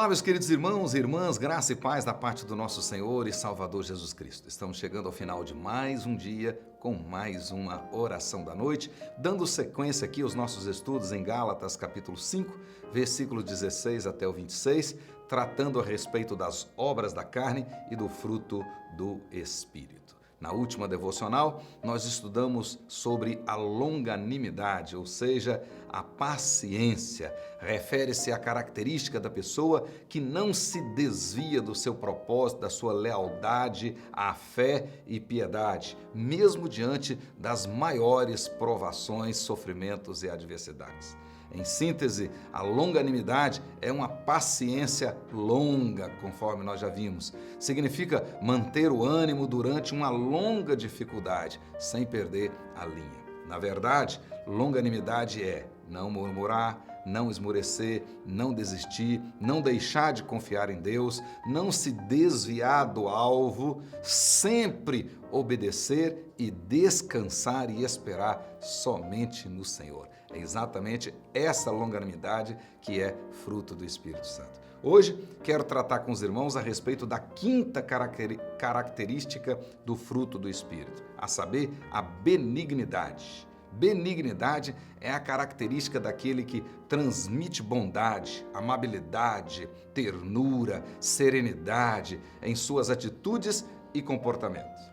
Olá, meus queridos irmãos e irmãs, graça e paz da parte do nosso Senhor e Salvador Jesus Cristo. Estamos chegando ao final de mais um dia com mais uma oração da noite, dando sequência aqui aos nossos estudos em Gálatas capítulo 5, versículo 16 até o 26, tratando a respeito das obras da carne e do fruto do Espírito. Na última devocional, nós estudamos sobre a longanimidade, ou seja, a paciência. Refere-se à característica da pessoa que não se desvia do seu propósito, da sua lealdade à fé e piedade, mesmo diante das maiores provações, sofrimentos e adversidades. Em síntese, a longanimidade é uma paciência longa, conforme nós já vimos. Significa manter o ânimo durante uma longa dificuldade, sem perder a linha. Na verdade, longanimidade é não murmurar, não esmorecer, não desistir, não deixar de confiar em Deus, não se desviar do alvo, sempre obedecer e descansar e esperar somente no Senhor. É exatamente essa longanimidade que é fruto do Espírito Santo. Hoje quero tratar com os irmãos a respeito da quinta característica do fruto do Espírito, a saber, a benignidade. Benignidade é a característica daquele que transmite bondade, amabilidade, ternura, serenidade em suas atitudes e comportamentos.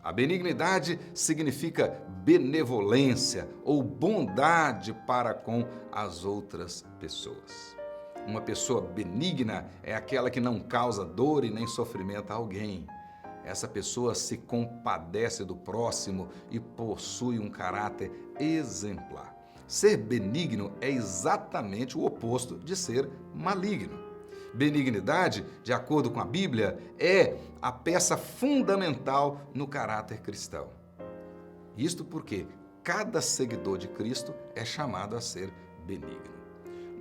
A benignidade significa benevolência ou bondade para com as outras pessoas. Uma pessoa benigna é aquela que não causa dor e nem sofrimento a alguém. Essa pessoa se compadece do próximo e possui um caráter exemplar. Ser benigno é exatamente o oposto de ser maligno. Benignidade, de acordo com a Bíblia, é a peça fundamental no caráter cristão. Isto porque cada seguidor de Cristo é chamado a ser benigno.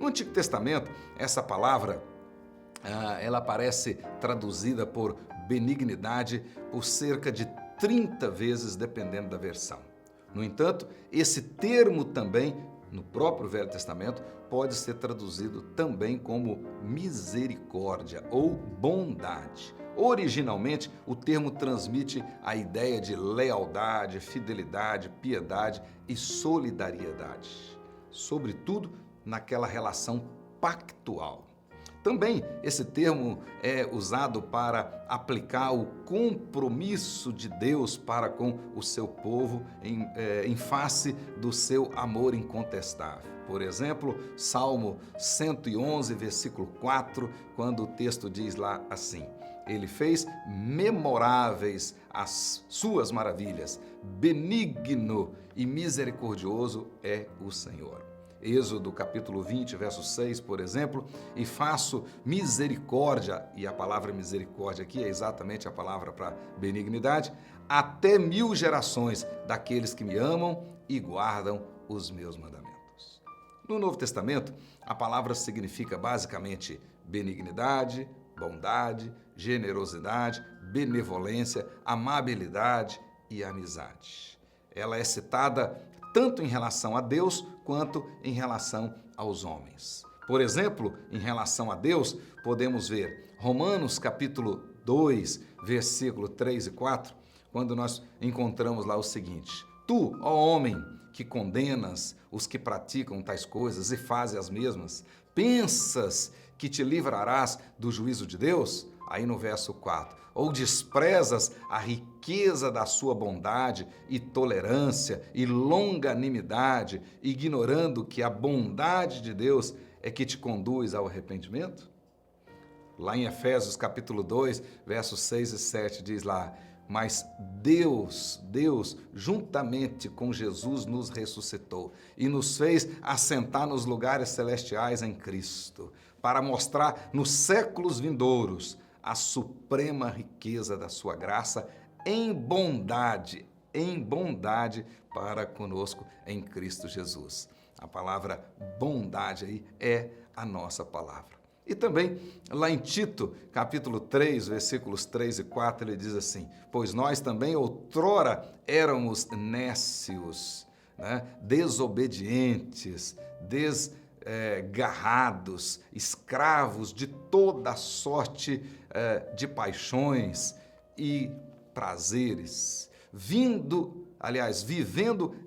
No Antigo Testamento, essa palavra ela aparece traduzida por benignidade por cerca de 30 vezes, dependendo da versão. No entanto, esse termo também, no próprio Velho Testamento, pode ser traduzido também como misericórdia ou bondade. Originalmente, o termo transmite a ideia de lealdade, fidelidade, piedade e solidariedade, sobretudo naquela relação pactual. Também esse termo é usado para aplicar o compromisso de Deus para com o seu povo em face do seu amor incontestável. Por exemplo, Salmo 111, versículo 4, quando o texto diz lá assim: Ele fez memoráveis as suas maravilhas, benigno e misericordioso é o Senhor. Êxodo capítulo 20, verso 6, por exemplo, e faço misericórdia, e a palavra misericórdia aqui é exatamente a palavra para benignidade, até 1000 gerações daqueles que me amam e guardam os meus mandamentos. No Novo Testamento, a palavra significa basicamente benignidade, bondade, generosidade, benevolência, amabilidade e amizade. Ela é citada tanto em relação a Deus quanto em relação aos homens. Por exemplo, em relação a Deus, podemos ver Romanos capítulo 2, versículo 3 e 4, quando nós encontramos lá o seguinte: Tu, ó homem, que condenas os que praticam tais coisas e fazem as mesmas, pensas que te livrarás do juízo de Deus? Aí no verso 4, ou desprezas a riqueza da sua bondade e tolerância e longanimidade, ignorando que a bondade de Deus é que te conduz ao arrependimento? Lá em Efésios capítulo 2, versos 6 e 7, diz lá: Mas Deus, juntamente com Jesus nos ressuscitou e nos fez assentar nos lugares celestiais em Cristo, para mostrar nos séculos vindouros a suprema riqueza da sua graça em bondade para conosco em Cristo Jesus. A palavra bondade aí é a nossa palavra. E também lá em Tito, capítulo 3, versículos 3 e 4, ele diz assim: Pois nós também outrora éramos nécios, desobedientes, garrados, escravos de toda sorte de paixões e prazeres, vivendo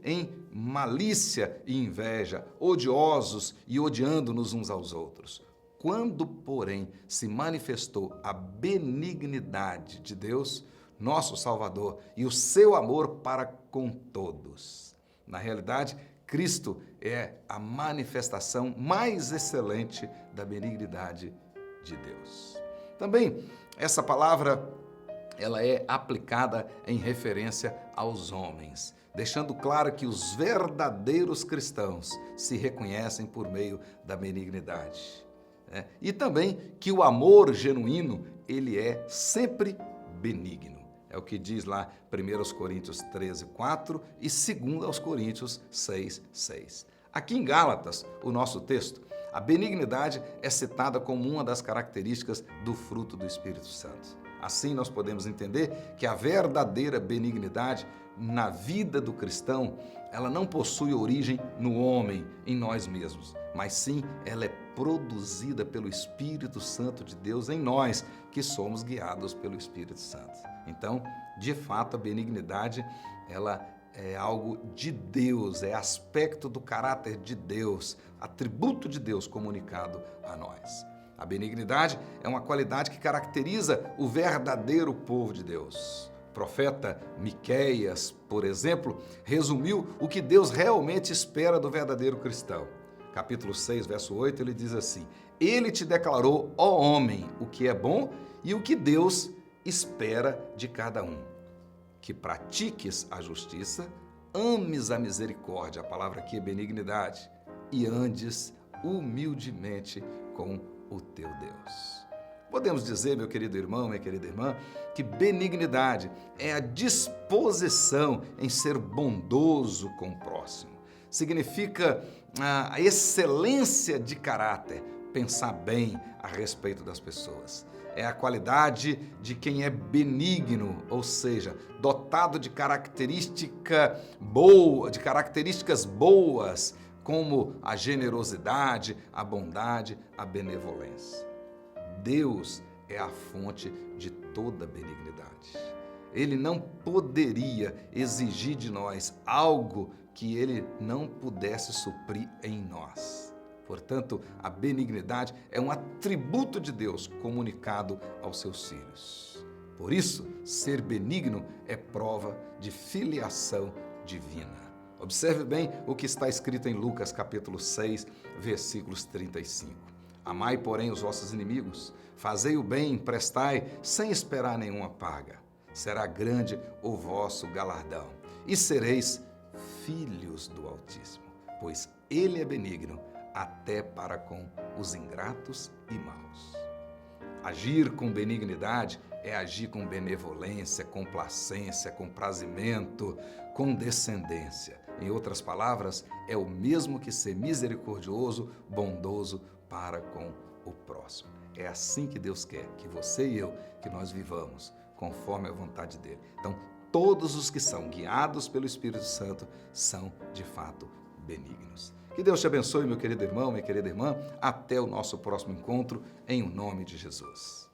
em malícia e inveja, odiosos e odiando-nos uns aos outros. Quando, porém, se manifestou a benignidade de Deus, nosso Salvador, e o seu amor para com todos. Na realidade, Cristo é a manifestação mais excelente da benignidade de Deus. Também, essa palavra ela é aplicada em referência aos homens, deixando claro que os verdadeiros cristãos se reconhecem por meio da benignidade. E também que o amor genuíno, ele é sempre benigno. É o que diz lá 1 Coríntios 13, 4 e 2 Coríntios 6, 6. Aqui em Gálatas, o nosso texto, a benignidade é citada como uma das características do fruto do Espírito Santo. Assim, nós podemos entender que a verdadeira benignidade na vida do cristão, ela não possui origem no homem, em nós mesmos, mas sim ela é produzida pelo Espírito Santo de Deus em nós, que somos guiados pelo Espírito Santo. Então, de fato, a benignidade, ela é algo de Deus, é aspecto do caráter de Deus, atributo de Deus comunicado a nós. A benignidade é uma qualidade que caracteriza o verdadeiro povo de Deus. O profeta Miqueias, por exemplo, resumiu o que Deus realmente espera do verdadeiro cristão. Capítulo 6, verso 8, ele diz assim: Ele te declarou, ó homem, o que é bom e o que Deus espera de cada um. Que pratiques a justiça, ames a misericórdia, a palavra aqui é benignidade, e andes humildemente com o teu Deus. Podemos dizer, meu querido irmão, minha querida irmã, que benignidade é a disposição em ser bondoso com o próximo. Significa a excelência de caráter, pensar bem a respeito das pessoas. É a qualidade de quem é benigno, ou seja, dotado de características boas, como a generosidade, a bondade, a benevolência. Deus é a fonte de toda benignidade. Ele não poderia exigir de nós algo que Ele não pudesse suprir em nós. Portanto, a benignidade é um atributo de Deus comunicado aos seus filhos. Por isso, ser benigno é prova de filiação divina. Observe bem o que está escrito em Lucas capítulo 6, versículos 35. Amai, porém, os vossos inimigos, fazei o bem, prestai, sem esperar nenhuma paga. Será grande o vosso galardão, e sereis filhos do Altíssimo, pois Ele é benigno até para com os ingratos e maus. Agir com benignidade é agir com benevolência, complacência, comprazimento, condescendência. Em outras palavras, é o mesmo que ser misericordioso, bondoso para com o próximo. É assim que Deus quer que você e eu, que nós vivamos conforme a vontade dele. Então, todos os que são guiados pelo Espírito Santo são, de fato, benignos. Que Deus te abençoe, meu querido irmão, minha querida irmã. Até o nosso próximo encontro, em o nome de Jesus.